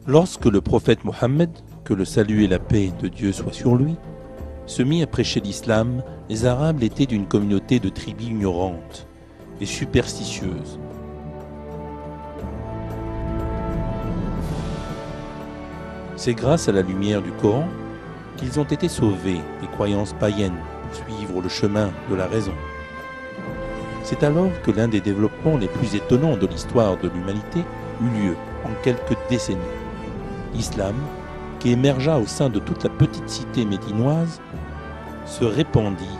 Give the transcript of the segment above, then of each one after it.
Lorsque le prophète Mohammed, que le salut et la paix de Dieu soient sur lui, se mit à prêcher l'islam, les Arabes étaient d'une communauté de tribus ignorantes et superstitieuses. C'est grâce à la lumière du Coran qu'ils ont été sauvés des croyances païennes pour suivre le chemin de la raison. C'est alors que l'un des développements les plus étonnants de l'histoire de l'humanité eut lieu en quelques décennies. L'islam, qui émergea au sein de toute la petite cité médinoise, se répandit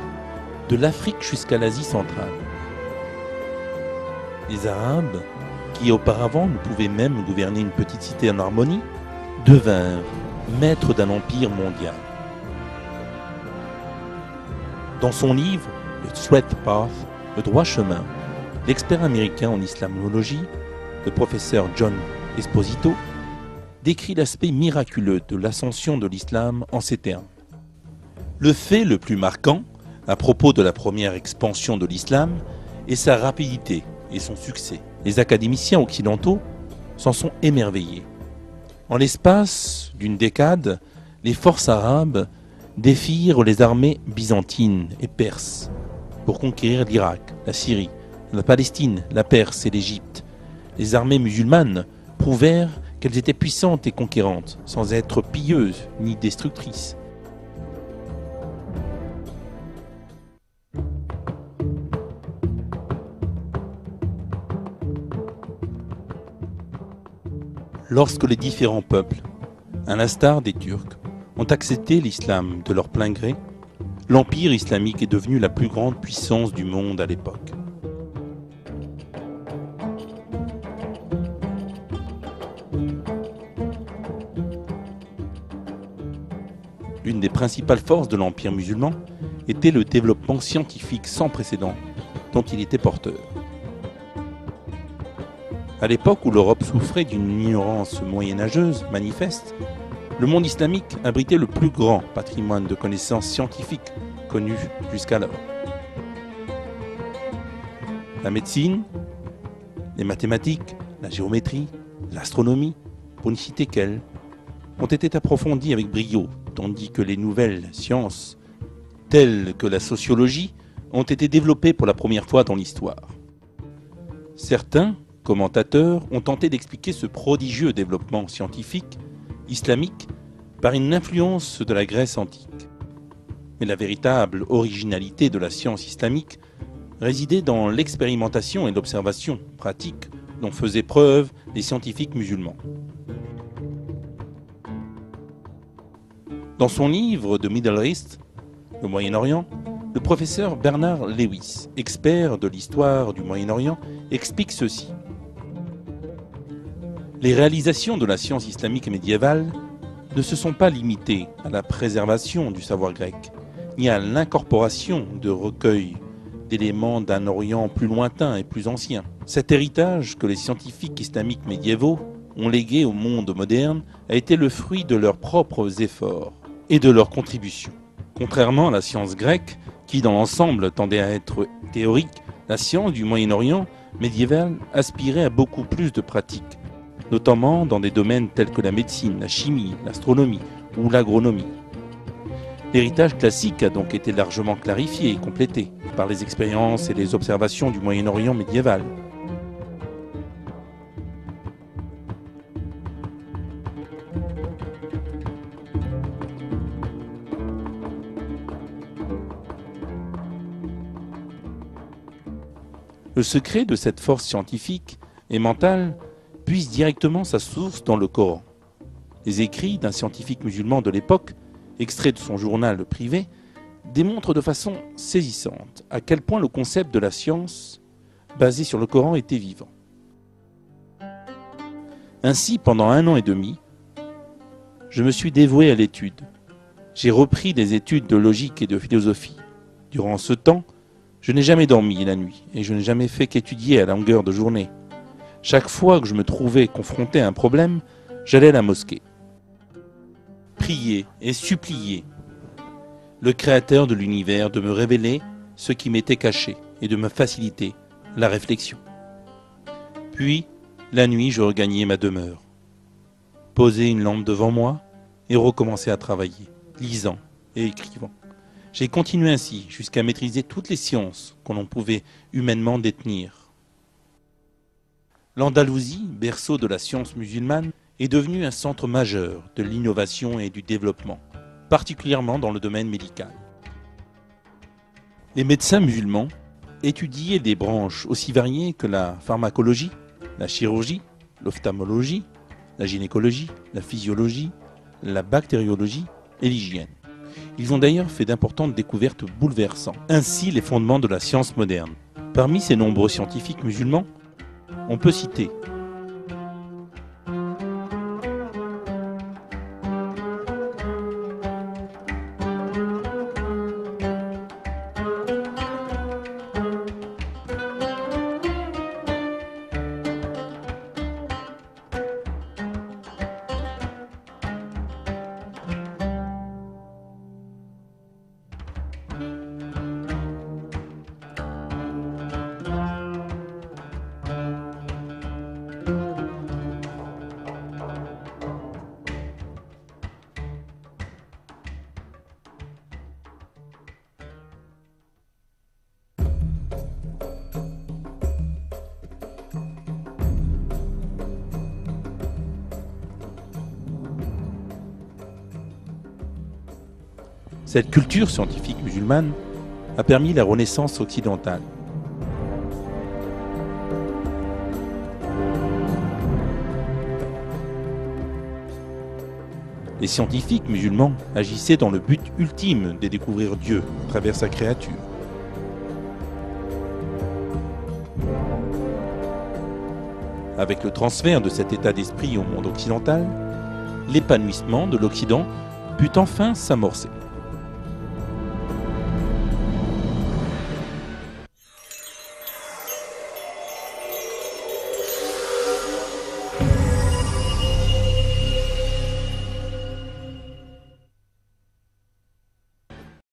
de l'Afrique jusqu'à l'Asie centrale. Les Arabes, qui auparavant ne pouvaient même gouverner une petite cité en harmonie, devinrent maîtres d'un empire mondial. Dans son livre « The Straight Path », le droit chemin, l'expert américain en islamologie, le professeur John Esposito, décrit l'aspect miraculeux de l'ascension de l'islam en ces termes. Le fait le plus marquant à propos de la première expansion de l'islam est sa rapidité et son succès. Les académiciens occidentaux s'en sont émerveillés. En l'espace d'une décade, les forces arabes défirent les armées byzantines et perses pour conquérir l'Irak, la Syrie, la Palestine, la Perse et l'Égypte. Les armées musulmanes prouvèrent qu'elles étaient puissantes et conquérantes, sans être pilleuses ni destructrices. Lorsque les différents peuples, à l'instar des Turcs, ont accepté l'islam de leur plein gré, l'empire islamique est devenu la plus grande puissance du monde à l'époque. L'une des principales forces de l'empire musulman était le développement scientifique sans précédent dont il était porteur. À l'époque où l'Europe souffrait d'une ignorance moyenâgeuse manifeste, le monde islamique abritait le plus grand patrimoine de connaissances scientifiques connu jusqu'alors. La médecine, les mathématiques, la géométrie, l'astronomie, pour ne citer qu'elles, ont été approfondies avec brio, tandis que les nouvelles sciences, telles que la sociologie, ont été développées pour la première fois dans l'histoire. Certains commentateurs ont tenté d'expliquer ce prodigieux développement scientifique islamique par une influence de la Grèce antique. Mais la véritable originalité de la science islamique résidait dans l'expérimentation et l'observation pratique dont faisaient preuve les scientifiques musulmans. Dans son livre de Middle East, le Moyen-Orient, le professeur Bernard Lewis, expert de l'histoire du Moyen-Orient, explique ceci. Les réalisations de la science islamique médiévale ne se sont pas limitées à la préservation du savoir grec, ni à l'incorporation de recueils d'éléments d'un Orient plus lointain et plus ancien. Cet héritage que les scientifiques islamiques médiévaux ont légué au monde moderne a été le fruit de leurs propres efforts et de leurs contributions. Contrairement à la science grecque, qui dans l'ensemble tendait à être théorique, la science du Moyen-Orient médiéval aspirait à beaucoup plus de pratiques, notamment dans des domaines tels que la médecine, la chimie, l'astronomie ou l'agronomie. L'héritage classique a donc été largement clarifié et complété par les expériences et les observations du Moyen-Orient médiéval. Le secret de cette force scientifique et mentale puise directement sa source dans le Coran. Les écrits d'un scientifique musulman de l'époque, extraits de son journal privé, démontrent de façon saisissante à quel point le concept de la science, basé sur le Coran, était vivant. Ainsi, pendant 1 an et demi, je me suis dévoué à l'étude. J'ai repris des études de logique et de philosophie. Durant ce temps, je n'ai jamais dormi la nuit et je n'ai jamais fait qu'étudier à longueur de journée. Chaque fois que je me trouvais confronté à un problème, j'allais à la mosquée. Prier et supplier le Créateur de l'univers de me révéler ce qui m'était caché et de me faciliter la réflexion. Puis, la nuit, je regagnais ma demeure poser une lampe devant moi et recommencer à travailler, lisant et écrivant. J'ai continué ainsi jusqu'à maîtriser toutes les sciences que l'on pouvait humainement détenir. L'Andalousie, berceau de la science musulmane, est devenue un centre majeur de l'innovation et du développement, particulièrement dans le domaine médical. Les médecins musulmans étudiaient des branches aussi variées que la pharmacologie, la chirurgie, l'ophtalmologie, la gynécologie, la physiologie, la bactériologie et l'hygiène. Ils ont d'ailleurs fait d'importantes découvertes bouleversant ainsi les fondements de la science moderne. Parmi ces nombreux scientifiques musulmans, on peut citer cette culture scientifique musulmane a permis la renaissance occidentale. Les scientifiques musulmans agissaient dans le but ultime de découvrir Dieu à travers sa créature. Avec le transfert de cet état d'esprit au monde occidental, l'épanouissement de l'Occident put enfin s'amorcer.